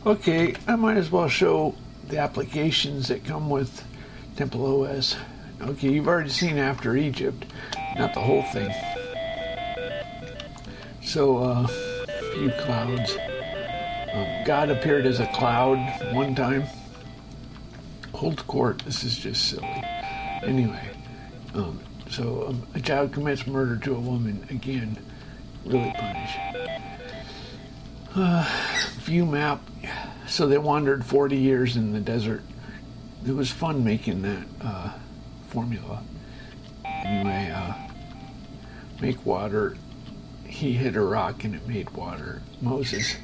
Okay, I might as well show the applications that come with TempleOS. Okay, you've already seen After Egypt, not the whole thing. So, a few clouds. God appeared as a cloud one time. Hold court, this is just silly. Anyway, a child commits murder to a woman, again, really punish. View map. So they wandered 40 years in the desert. It was fun making that formula. Anyway, make water. He hit a rock and it made water. Moses.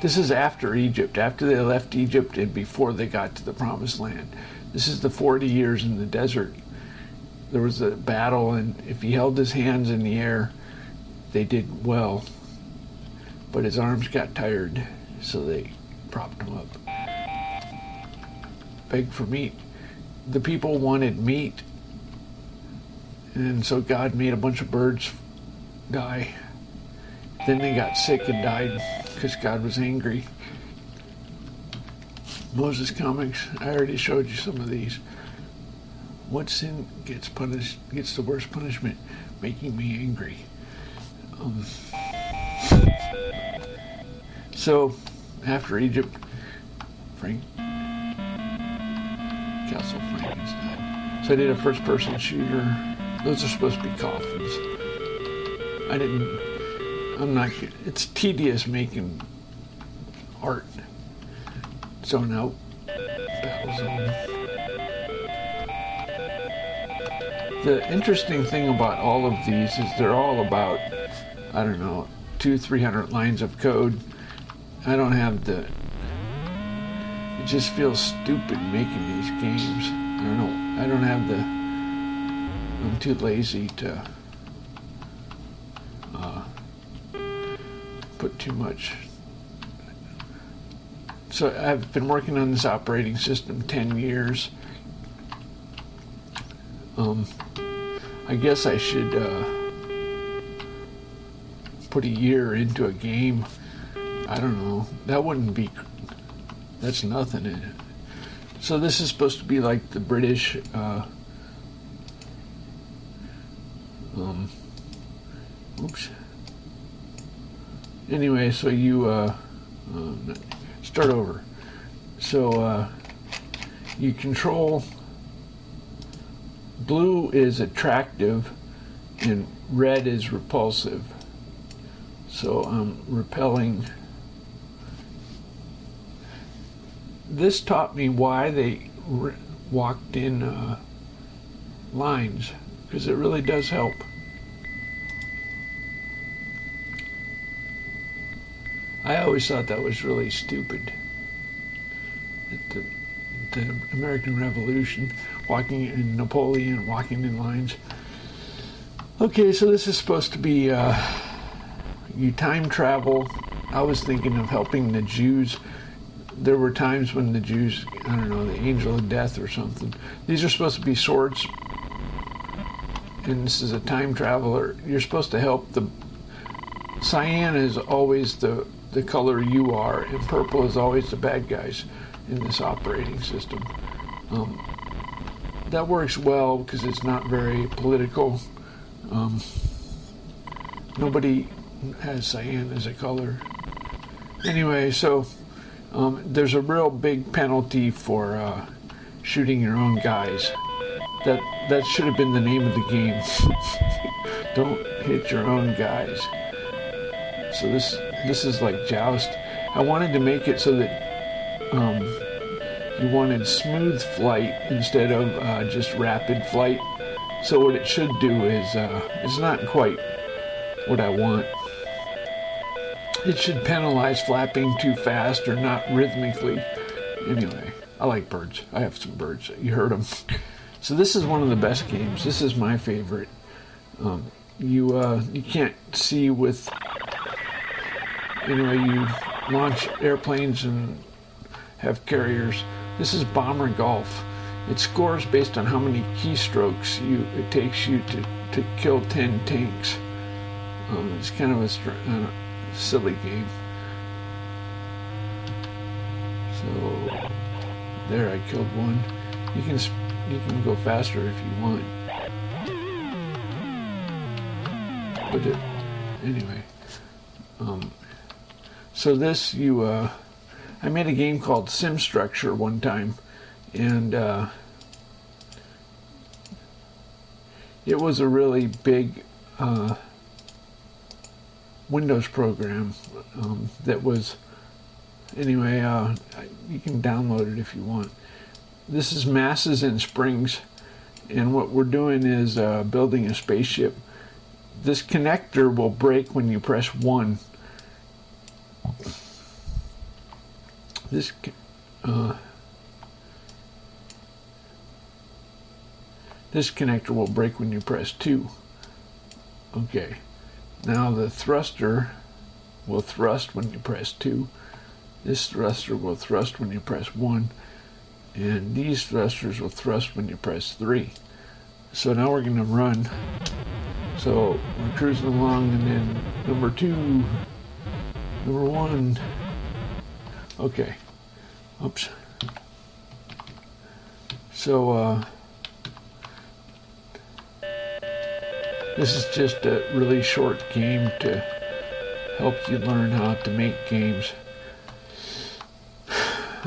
This is after Egypt, after they left Egypt and before they got to the promised land. This is the 40 years in the desert. There was a battle, and if he held his hands in the air, they did well. But his arms got tired, so they propped him up. Begged for meat. The people wanted meat, and so God made a bunch of birds die. Then they got sick and died because God was angry. Moses comics, I already showed you some of these. What sin gets the worst punishment? Making me angry. So, after Egypt, Castle Frankenstein. So I did a first-person shooter. Those are supposed to be coffins. It's tedious making art. So now, Battlezone. The interesting thing about all of these is they're all about, 200-300 lines of code. I don't have it just feels stupid making these games. I'm too lazy to put too much. So I've been working on this operating system 10 years. I guess I should put a year into a game. I don't know. That's nothing in it. So this is supposed to be like the British Anyway, so you start over. So you control. Blue is attractive and red is repulsive. So I'm repelling. This taught me why they walked in lines, because it really does help. I always thought that was really stupid. The American Revolution, Napoleon walking in lines. Okay, so this is supposed to be you time travel. I was thinking of helping the Jews. There were times when the Jews, the angel of death or something. These are supposed to be swords. And this is a time traveler. You're supposed to help the... Cyan is always the color you are, and purple is always the bad guys in this operating system. That works well because it's not very political. Nobody has cyan as a color. Anyway, so there's a real big penalty for shooting your own guys. That should have been the name of the game. Don't hit your own guys. So this is like Joust. I wanted to make it so that you wanted smooth flight instead of just rapid flight. So what it should do is, it's not quite what I want. It should penalize flapping too fast or not rhythmically. Anyway, I like birds. I have some birds. You heard them. So this is one of the best games. This is my favorite. You can't see with... Anyway, you launch airplanes and have carriers. This is Bomber Golf. It scores based on how many keystrokes it takes you to kill 10 tanks. It's kind of a silly game. So there, I killed one. You can go faster if you want. But anyway, so this I made a game called Sim Structure one time, and it was a really big Windows program that was, anyway, you can download it if you want. This is Masses and Springs, and what we're doing is building a spaceship. This connector will break when you press 1. This connector will break when you press 2. Okay. Now the thruster will thrust when you press 2. This thruster will thrust when you press 1. And these thrusters will thrust when you press 3. So now we're going to run. So we're cruising along, and then number 2, number 1. Okay. Oops. So this is just a really short game to help you learn how to make games.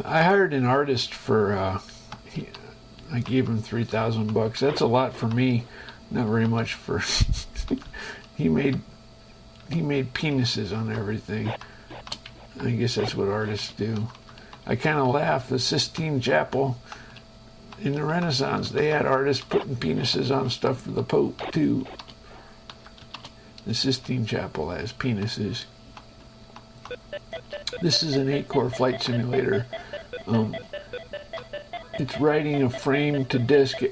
I hired an artist for, I gave him $3,000. That's a lot for me, not very much for, he made penises on everything. I guess that's what artists do. I kind of laugh. The Sistine Chapel in the Renaissance, they had artists putting penises on stuff for the Pope too. The Sistine Chapel has penises. This is an 8-core flight simulator. It's writing a frame to disk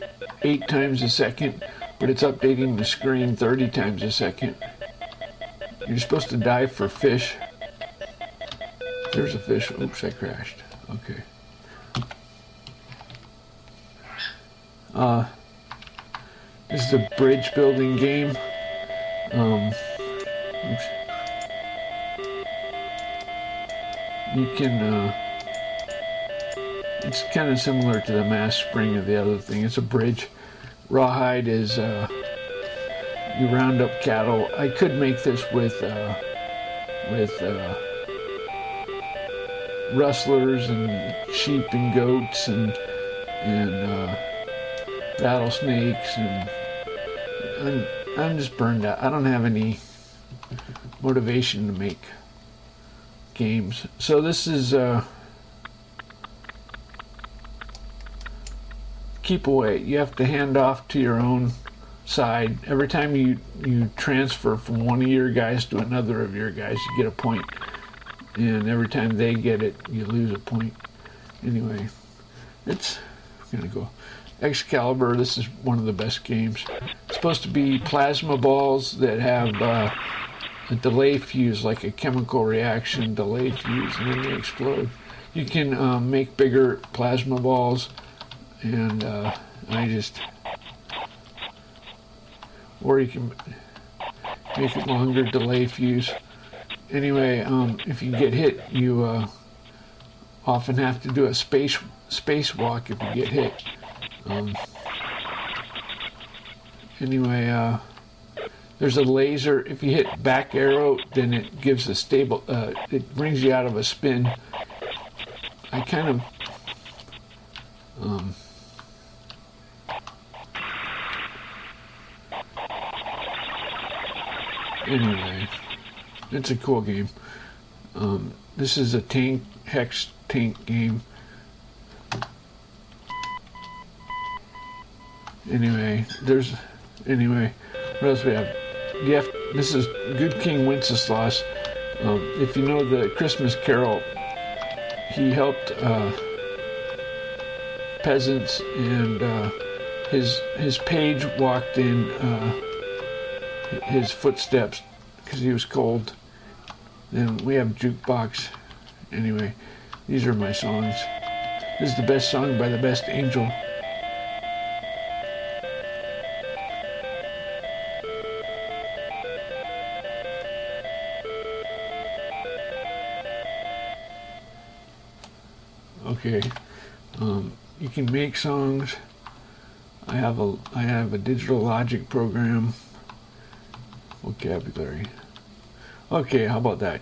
8 times a second, but it's updating the screen 30 times a second. You're supposed to dive for fish. There's a fish. Oops, I crashed. Okay. This is a bridge building game. Oops. You can, it's kind of similar to the mass spring of the other thing. It's a bridge. Rawhide is, you round up cattle. I could make this with rustlers and sheep and goats and rattlesnakes, and I'm just burned out. I don't have any motivation to make games. So this is keep away. You have to hand off to your own side. Every time you transfer from one of your guys to another of your guys, you get a point. And every time they get it, you lose a point. Anyway, it's gonna go. Excalibur, this is one of the best games. It's supposed to be plasma balls that have a delay fuse, like a chemical reaction delay fuse, and then they explode. You can make bigger plasma balls, and or you can make it longer delay fuse. Anyway, if you get hit, you often have to do a spacewalk if you get hit. Anyway, there's a laser. If you hit back arrow, then it gives a stable, it brings you out of a spin. I kind of, anyway, it's a cool game. This is a hex tank game. Anyway, what else we have? This is Good King Wenceslas. If you know the Christmas Carol, he helped peasants, and his page walked in his footsteps because he was cold. Then we have Jukebox. Anyway, these are my songs. This is the best song by the best angel. Okay. You can make songs. I have a digital logic program. Vocabulary. Okay, how about that?